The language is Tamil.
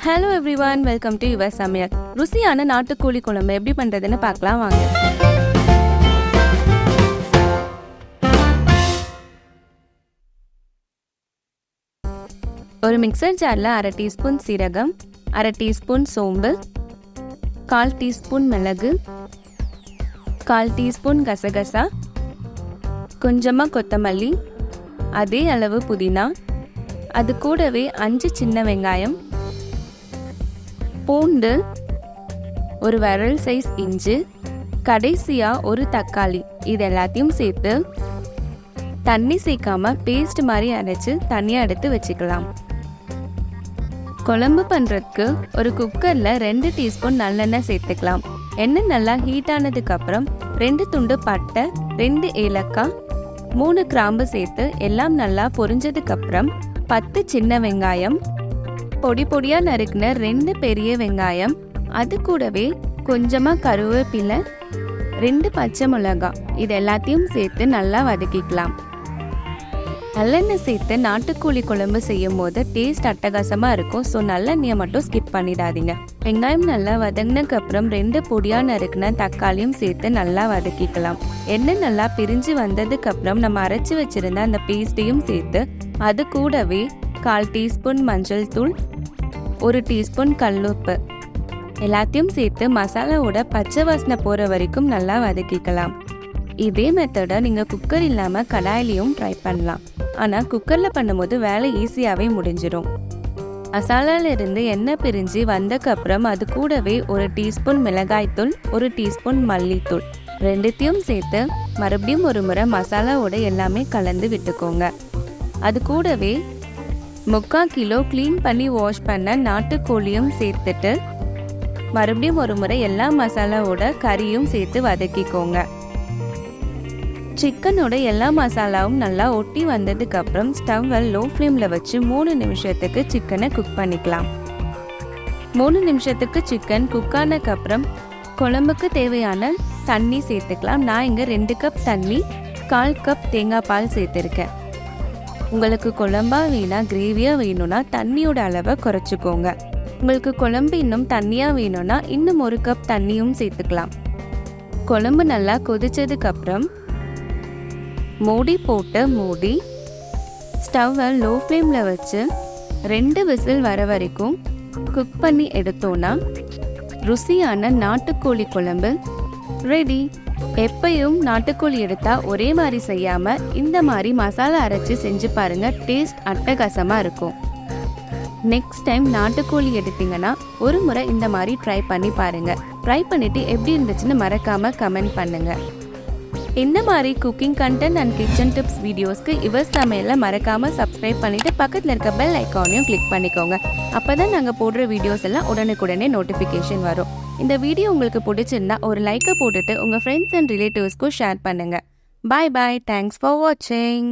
Hello everyone, welcome to your சமையல். ருசியான நாட்டுக்கோழி குழம்பு எப்படி பண்ணுறதுன்னு பார்க்கலாம் வாங்க. ஒரு மிக்சர் ஜாரில் 1/2 டீஸ்பூன் சீரகம், 1/2 டீஸ்பூன் சோம்பு, 1/4 டீஸ்பூன் மிளகு, 1/4 டீஸ்பூன் கசகசா, கொஞ்சமாக கொத்தமல்லி, அதே அளவு புதினா, அது கூடவே 5 சின்ன வெங்காயம், பூண்டு, ஒரு விரல் சைஸ் இஞ்சி, கடைசியாக ஒரு தக்காளி, இது எல்லாத்தையும் சேர்த்து தண்ணி சேர்க்காம பேஸ்ட் மாதிரி அரைச்சு தனியாக எடுத்து வச்சுக்கலாம். குழம்பு பண்ணுறதுக்கு ஒரு குக்கரில் 2 டீஸ்பூன் நல்லெண்ணெய் சேர்த்துக்கலாம். எண்ணெய் நல்லா ஹீட் ஆனதுக்கப்புறம் 2 துண்டு பட்டை, 2 ஏலக்காய், 3 கிராம்பு சேர்த்து எல்லாம் நல்லா பொரிஞ்சதுக்கப்புறம் 10 சின்ன வெங்காயம், பொடி பொடியாக நறுக்கின 2 பெரிய வெங்காயம், அது கூடவே கொஞ்சமாக கருவேப்பிலை, 2 பச்சை மிளகாய், இது எல்லாத்தையும் சேர்த்து நல்லா வதக்கிக்கலாம். நல்லெண்ணெய் சேர்த்து நாட்டுக்கோழி குழம்பு செய்யும் போது டேஸ்ட் அட்டகாசமாக இருக்கும். ஸோ நல்லெண்ணெயை மட்டும் ஸ்கிப் பண்ணிடாதீங்க. வெங்காயம் நல்லா வதங்கினதுக்கப்புறம் 2 பொடியாக நறுக்கின தக்காளியும் சேர்த்து நல்லா வதக்கிக்கலாம். எண்ணெய் நல்லா பிரிஞ்சு வந்ததுக்கப்புறம் நம்ம அரைச்சி வச்சுருந்த அந்த பேஸ்ட்டையும் சேர்த்து அது கூடவே 1/4 டீஸ்பூன் மஞ்சள் தூள், 1 டீஸ்பூன் கல்லுப்பு எல்லாத்தையும் சேர்த்து மசாலாவோட பச்சை வாசனை போகிற வரைக்கும் நல்லா வதக்கிக்கலாம். இதே மெத்தடை நீங்கள் குக்கர் இல்லாமல் கடாயிலையும் ட்ரை பண்ணலாம். ஆனால் குக்கரில் பண்ணும்போது வேலை ஈஸியாகவே முடிஞ்சிடும். மசாலாவிலிருந்து எண்ணெய் பிரிஞ்சு வந்தக்கப்புறம் அது கூடவே 1 டீஸ்பூன் மிளகாய்த்தூள், 1 டீஸ்பூன் மல்லித்தூள் ரெண்டுத்தையும் சேர்த்து மறுபடியும் ஒரு முறை மசாலாவோட எல்லாமே கலந்து விட்டுக்கோங்க. அது கூடவே 3/4 கிலோ க்ளீன் பண்ணி வாஷ் பண்ண நாட்டுக்கோழியும் சேர்த்துட்டு மறுபடியும் ஒரு முறை எல்லா மசாலாவோட கறியும் சேர்த்து வதக்கிக்கோங்க. சிக்கனோட எல்லா மசாலாவும் நல்லா ஒட்டி வந்ததுக்கப்புறம் ஸ்டவ்வை லோ ஃப்ளேமில் வச்சு 3 நிமிஷத்துக்கு சிக்கனை குக் பண்ணிக்கலாம். 3 நிமிஷத்துக்கு சிக்கன் குக் ஆனதுக்கப்புறம் குழம்புக்கு தேவையான தண்ணி சேர்த்துக்கலாம். நான் இங்கே 2 கப் தண்ணி, 1/4 கப் தேங்காய் பால் சேர்த்துருக்கேன். உங்களுக்கு குழம்பா வேணா கிரேவியாக வேணும்னா தண்ணியோட அளவை குறைச்சிக்கோங்க. உங்களுக்கு குழம்பு இன்னும் தண்ணியாக வேணும்னா இன்னும் 1 கப் தண்ணியும் சேர்த்துக்கலாம். குழம்பு நல்லா கொதிச்சதுக்கப்புறம் மூடி போட்டு மூடி ஸ்டவ்வை லோ ஃப்ளேமில் வச்சு 2 விசில் வர வரைக்கும் குக் பண்ணி எடுத்தோன்னா ருசியான நாட்டுக்கோழி குழம்பு ரெடி. எப்பயும் நாட்டுக்கோழி எடுத்தால் ஒரே மாதிரி செய்யாமல் இந்த மாதிரி மசாலா அரைச்சி செஞ்சு பாருங்கள், டேஸ்ட் அட்டகாசமாக இருக்கும். நெக்ஸ்ட் டைம் நாட்டுக்கோழி எடுத்தீங்கன்னா ஒரு முறை இந்த மாதிரி ட்ரை பண்ணி பாருங்கள். ட்ரை பண்ணிவிட்டு எப்படி இருந்துச்சுன்னு மறக்காமல் கமெண்ட் பண்ணுங்கள். இந்த மாதிரி cooking content and kitchen tips வீடியோஸ்க்கு யுவர் சமையலில் மறக்காமல் சப்ஸ்கிரைப் பண்ணிவிட்டு பக்கத்தில் இருக்க பெல் ஐக்கானையும் கிளிக் பண்ணிக்கோங்க. அப்போ தான் நாங்கள் போடுற வீடியோஸ் எல்லாம் உடனுக்குடனே நோட்டிஃபிகேஷன் வரும். இந்த வீடியோ உங்களுக்கு பிடிச்சிருந்தா ஒரு லைக்கை போட்டுட்டு உங்கள் ஃப்ரெண்ட்ஸ் அண்ட் ரிலேட்டிவ்ஸ்க்கும் ஷேர் பண்ணுங்கள். பாய் பாய். தேங்க்ஸ் ஃபார் வாட்சிங்.